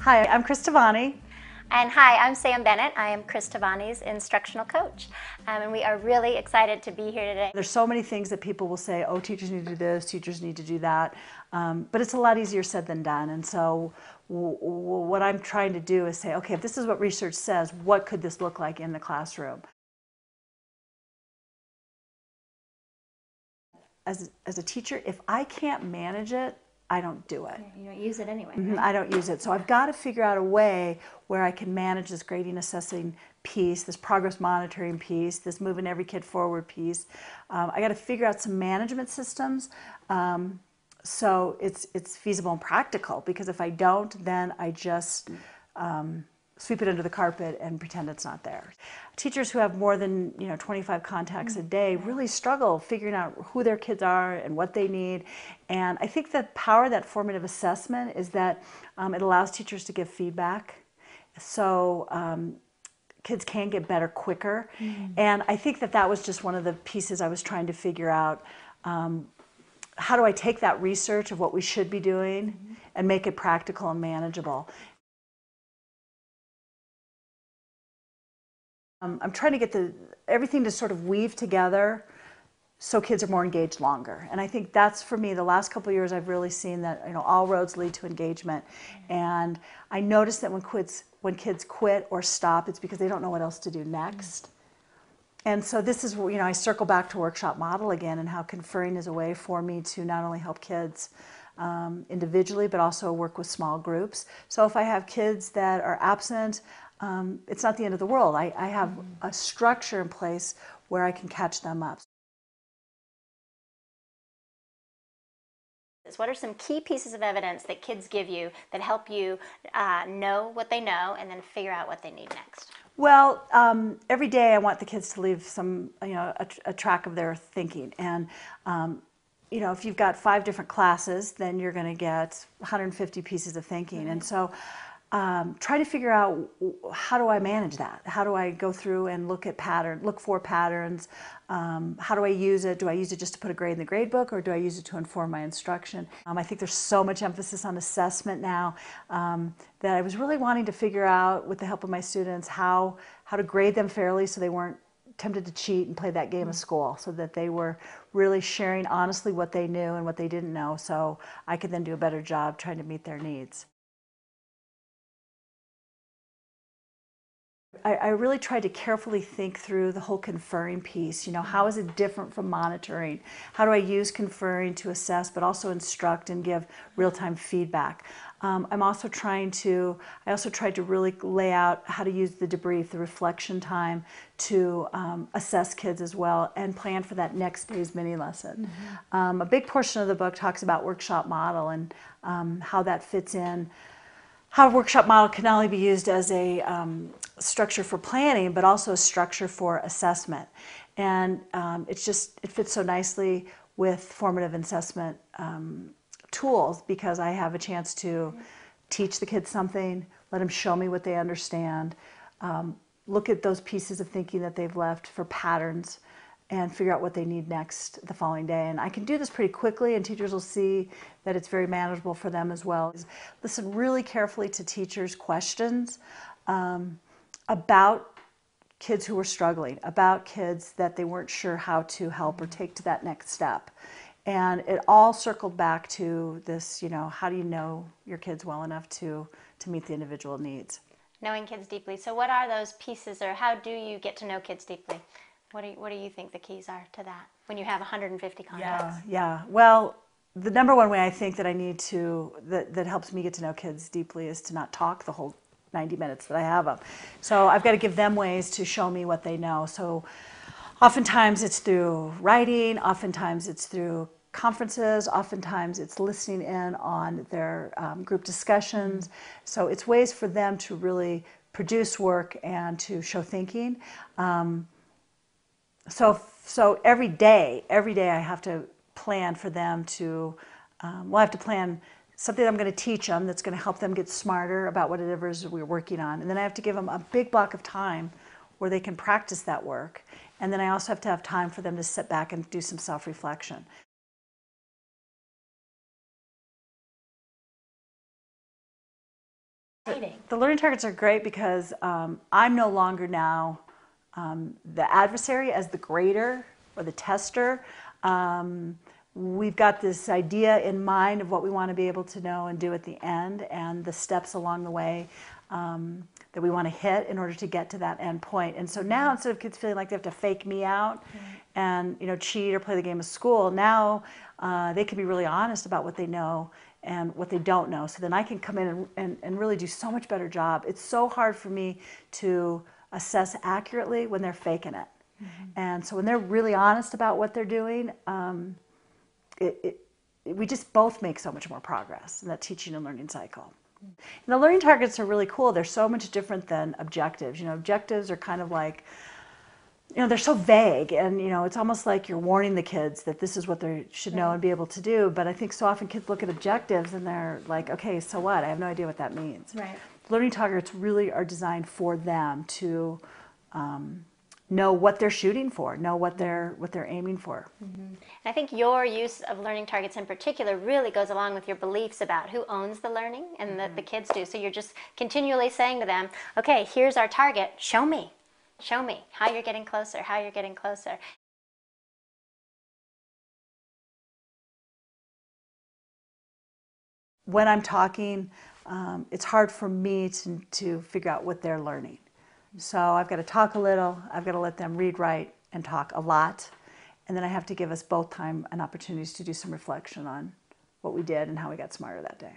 Hi, I'm Chris Tavani. And hi, I'm Sam Bennett. I am Chris Tavani's instructional coach. And we are really excited to be here today. There's so many things that people will say, oh, teachers need to do this, teachers need to do that. But it's a lot easier said than done. And so what I'm trying to do is say, okay, if this is what research says, what could this look like in the classroom? As a teacher, if I can't manage it, I don't do it. You don't use it anyway. Right? I don't use it. So I've got to figure out a way where I can manage this grading assessing piece, this progress monitoring piece, this moving every kid forward piece. I got to figure out some management systems so it's feasible and practical, because if I don't, then I just sweep it under the carpet and pretend it's not there. Teachers who have more than 25 contacts a day really struggle figuring out who their kids are and what they need. And I think the power of that formative assessment is that it allows teachers to give feedback, so kids can get better quicker. And I think that was just one of the pieces I was trying to figure out. How do I take that research of what we should be doing and make it practical and manageable? I'm trying to get everything to sort of weave together so kids are more engaged longer. And I think that's, for me, the last couple of years I've really seen that all roads lead to engagement. And I noticed that when kids quit or stop, it's because they don't know what else to do next. And so this is, I circle back to workshop model again, and how conferring is a way for me to not only help kids individually, but also work with small groups. So if I have kids that are absent, it's not the end of the world. I have a structure in place where I can catch them up. What are some key pieces of evidence that kids give you that help you know what they know and then figure out what they need next? Well, every day I want the kids to leave some, a track of their thinking. And if you've got 5 different classes, then you're going to get 150 pieces of thinking. And so try to figure out, how do I manage that? How do I go through and look for patterns? How do I use it? Do I use it just to put a grade in the grade book, or do I use it to inform my instruction? I think there's so much emphasis on assessment now that I was really wanting to figure out, with the help of my students, how to grade them fairly so they weren't tempted to cheat and play that game of school, so that they were really sharing honestly what they knew and what they didn't know, so I could then do a better job trying to meet their needs. I really tried to carefully think through the whole conferring piece. How is it different from monitoring? How do I use conferring to assess, but also instruct and give real-time feedback? I also tried to really lay out how to use the debrief, the reflection time, to assess kids as well, and plan for that next day's mini lesson. A big portion of the book talks about workshop model and how that fits in. How a workshop model can not only be used as a structure for planning, but also a structure for assessment. And it fits so nicely with formative assessment tools, because I have a chance to teach the kids something, let them show me what they understand, look at those pieces of thinking that they've left for patterns, and figure out what they need next the following day. And I can do this pretty quickly, and teachers will see that it's very manageable for them as well. Listen really carefully to teachers' questions about kids who were struggling, about kids that they weren't sure how to help or take to that next step. And it all circled back to this, how do you know your kids well enough to meet the individual needs? Knowing kids deeply. So what are those pieces, or how do you get to know kids deeply? What do you think the keys are to that when you have 150 contacts? Yeah. Well, the number one way I think that I need to, that helps me get to know kids deeply, is to not talk the whole 90 minutes that I have them. So I've got to give them ways to show me what they know. So oftentimes it's through writing, oftentimes it's through conferences, oftentimes it's listening in on their group discussions. So it's ways for them to really produce work and to show thinking. So every day I have to plan for them to, I have to plan something that I'm going to teach them that's going to help them get smarter about whatever it is we're working on. And then I have to give them a big block of time where they can practice that work. And then I also have to have time for them to sit back and do some self-reflection. The learning targets are great because I'm no longer now the adversary as the grader or the tester. We've got this idea in mind of what we want to be able to know and do at the end, and the steps along the way that we want to hit in order to get to that end point. And so now, instead of kids feeling like they have to fake me out and cheat or play the game of school, now they can be really honest about what they know and what they don't know. So then I can come in and really do so much better job. It's so hard for me to assess accurately when they're faking it. And so when they're really honest about what they're doing, we just both make so much more progress in that teaching and learning cycle. And the learning targets are really cool. They're so much different than objectives. Objectives are kind of like, they're so vague, and it's almost like you're warning the kids that this is what they should know and be able to do. But I think so often kids look at objectives and they're like, okay, so what? I have no idea what that means. Right. Learning targets really are designed for them to know what they're shooting for, know what they're aiming for. And I think your use of learning targets in particular really goes along with your beliefs about who owns the learning and that the kids do. So you're just continually saying to them, okay, here's our target, show me how you're getting closer, how you're getting closer. When I'm talking, it's hard for me to figure out what they're learning. So I've got to talk a little, I've got to let them read, write, and talk a lot. And then I have to give us both time and opportunities to do some reflection on what we did and how we got smarter that day.